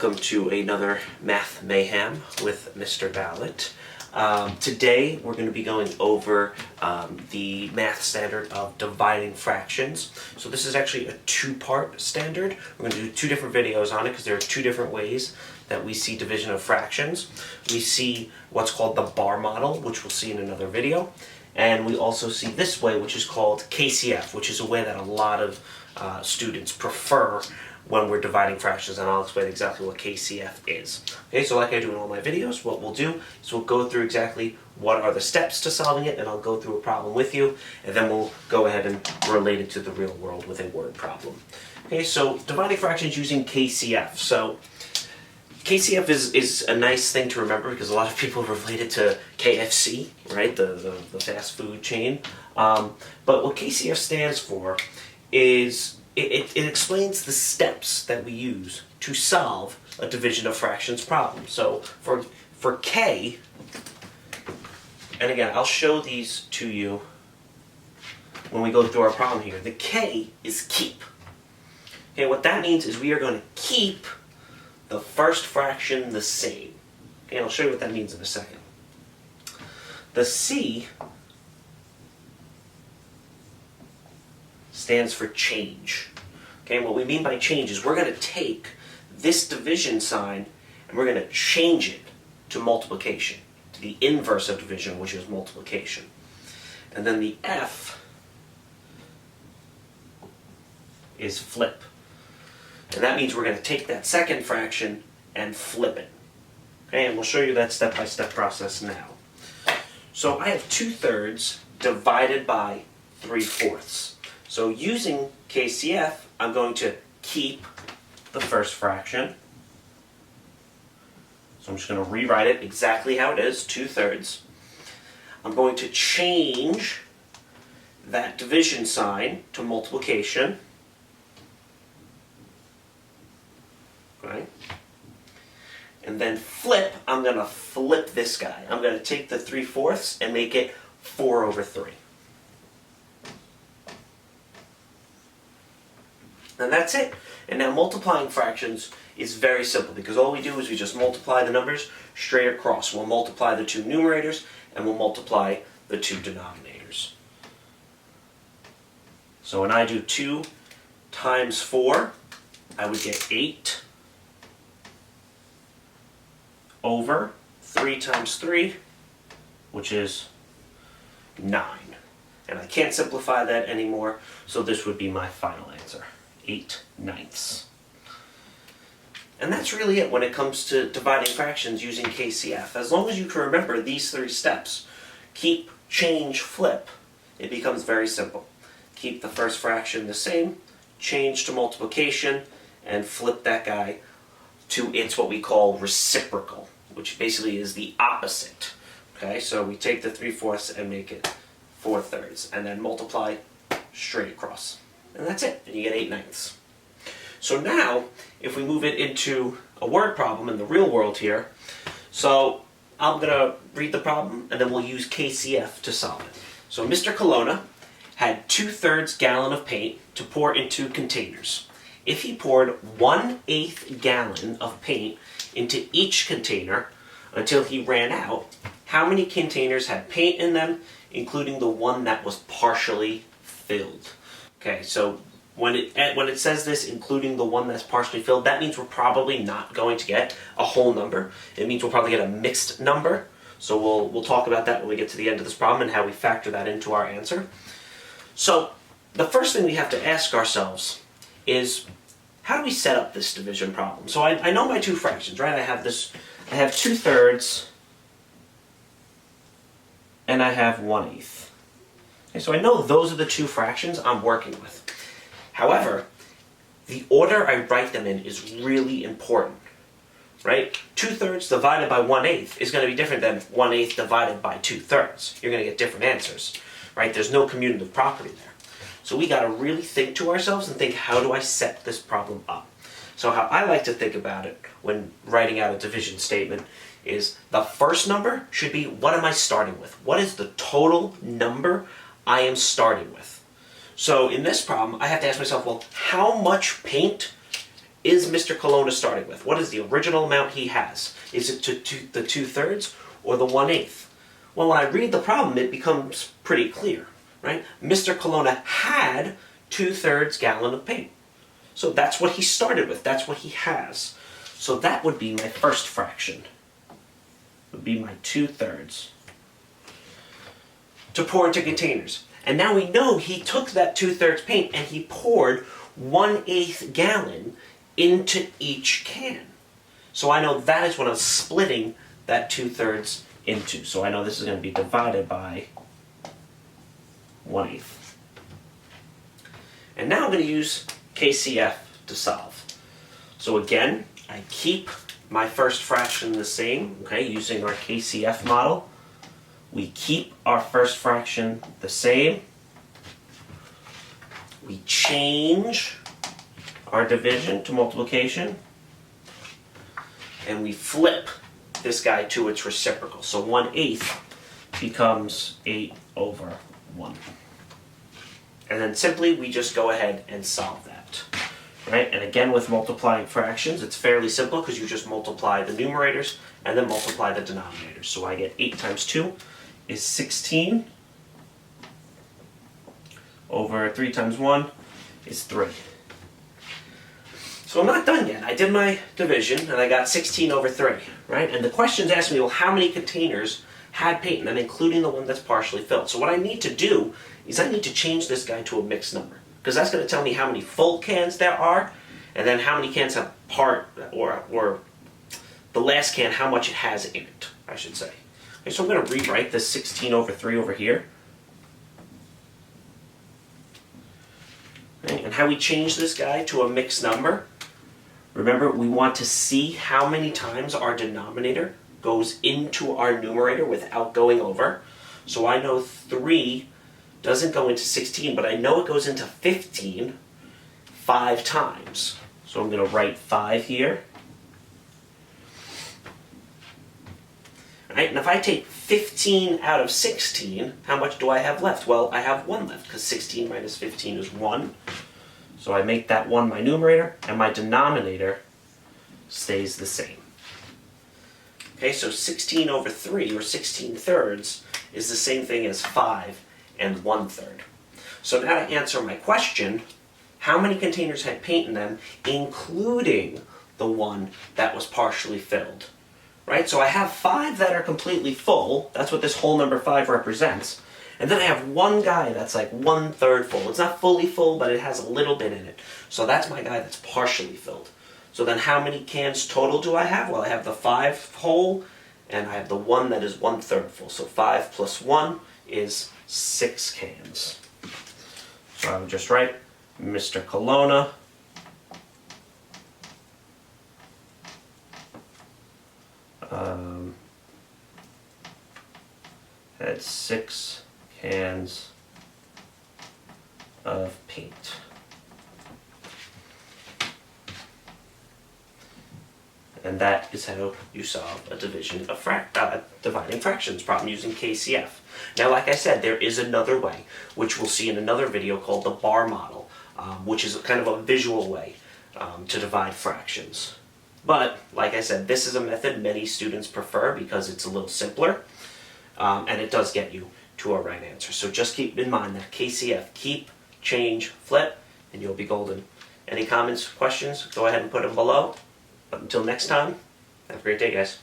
welcome to another Math Mayhem with Mr. Ballot. Today we're going to be going over the math standard of dividing fractions. So this is actually a two-part standard. We're going to do two different videos on it because there are two different ways that we see division of fractions. We see what's called the bar model, which we'll see in another video. And we also see this way, which is called KCF, which is a way that a lot of students prefer when we're dividing fractions, and I'll explain exactly what KCF is. Okay, so like I do in all my videos, what we'll do is we'll go through exactly what are the steps to solving it, and I'll go through a problem with you, and then we'll go ahead and relate it to the real world with a word problem. Okay, so dividing fractions using KCF. So KCF is a nice thing to remember because a lot of people relate it to KFC, right, the fast food chain. But what KCF stands for is it explains the steps that we use to solve a division of fractions problem. So for K, and again, I'll show these to you when we go through our problem here. The K is keep. Okay, what that means is we are going to keep the first fraction the same. Okay, I'll show you what that means in a second. The C stands for change. Okay, and what we mean by change is we're going to take this division sign and we're going to change it to multiplication, to the inverse of division, which is multiplication. And then the F is flip. And that means we're going to take that second fraction and flip it. Okay, and we'll show you that step-by-step process now. So I have 2/3 divided by 3/4. So using KCF, I'm going to keep the first fraction. So I'm just going to rewrite it exactly how it is, 2/3. I'm going to change that division sign to multiplication. Right? And then flip, I'm going to flip this guy. I'm going to take the 3/4 and make it 4/3. And that's it. And now multiplying fractions is very simple because all we do is we just multiply the numbers straight across. We'll multiply the two numerators and we'll multiply the two denominators. So when I do 2 times 4, I would get 8 over 3 times 3, which is 9. And I can't simplify that anymore, so this would be my final answer, 8/9. And that's really it when it comes to dividing fractions using KCF. As long as you can remember these 3 steps, keep, change, flip, it becomes very simple. Keep the first fraction the same, change to multiplication, and flip that guy to its what we call reciprocal, which basically is the opposite. Okay, so we take the 3/4 and make it 4/3, and then multiply straight across. And that's it, and you get 8/9. So now, if we move it into a word problem in the real world here, so I'm going to read the problem, and then we'll use KCF to solve it. So Mr. Colonna had 2/3 gallon of paint to pour into containers. If he poured 1/8 gallon of paint into each container until he ran out, how many containers had paint in them, including the one that was partially filled? Okay, so when it says this, including the one that's partially filled, that means we're probably not going to get a whole number. It means we'll probably get a mixed number. So we'll talk about that when we get to the end of this problem and how we factor that into our answer. So the first thing we have to ask ourselves is, how do we set up this division problem? So I know my two fractions, right? I have 2/3 and I have 1/8. Okay, so I know those are the two fractions I'm working with. However, the order I write them in is really important, right? 2/3 divided by 1/8 is going to be different than 1/8 divided by 2/3. You're going to get different answers, right? There's no commutative property there. So we got to really think to ourselves and think, how do I set this problem up? So how I like to think about it when writing out a division statement is the first number should be, what am I starting with? What is the total number I am starting with? So in this problem, I have to ask myself, well, how much paint is Mr. Colonna starting with? What is the original amount he has? Is it the 2/3 or the 1/8? Well, when I read the problem, it becomes pretty clear, right? Mr. Colonna had 2/3 gallon of paint. So that's what he started with. That's what he has. So that would be my first fraction. Would be my 2/3 to pour into containers. And now we know he took that 2/3 paint and he poured 1/8 gallon into each can. So I know that is what I'm splitting that 2/3 into. So I know this is going to be divided by 1/8. And now I'm going to use KCF to solve. So again, I keep my first fraction the same, okay, using our KCF model. We keep our first fraction the same. We change our division to multiplication. And we flip this guy to its reciprocal. So 1/8 becomes 8/1. And then simply we just go ahead and solve that. Right? And again, with multiplying fractions, it's fairly simple because you just multiply the numerators and then multiply the denominators. So I get 8 times 2 is 16 over 3 times 1 is 3. So I'm not done yet. I did my division and I got 16 over 3, right? And the questions ask me, well, how many containers had paint in them, including the one that's partially filled? So what I need to do is I need to change this guy to a mixed number, because that's going to tell me how many full cans there are, and then how many cans have part, or the last can, how much it has in it, I should say. Okay, so I'm going to rewrite this 16 over 3 over here. Okay, and how we change this guy to a mixed number, remember, we want to see how many times our denominator goes into our numerator without going over. So I know 3 doesn't go into 16, but I know it goes into 15 5 times. So I'm going to write 5 here. Right, and if I take 15 out of 16, how much do I have left? Well, I have 1 left, because 16 minus 15 is 1. So I make that 1 my numerator, and my denominator stays the same. Okay, so 16 over 3, or 16/3, is the same thing as 5 and 1/3. So now to answer my question, how many containers had paint in them, including the one that was partially filled? Right, so I have 5 that are completely full. That's what this whole number 5 represents. And then I have one guy that's like 1/3 full. It's not fully full, but it has a little bit in it. So that's my guy that's partially filled. So then how many cans total do I have? Well, I have the 5 whole, and I have the one that is 1/3 full. So 5 plus 1 is 6 cans. So I would just write Mr. Colonna had 6 cans of paint. And that is how you solve a division of dividing fractions problem using KCF. Now, like I said, there is another way, which we'll see in another video, called the bar model, which is kind of a visual way to divide fractions. But, like I said, this is a method many students prefer because it's a little simpler, and it does get you to a right answer. So just keep in mind that KCF, keep, change, flip, and you'll be golden. Any comments, questions, go ahead and put them below. But until next time, have a great day, guys.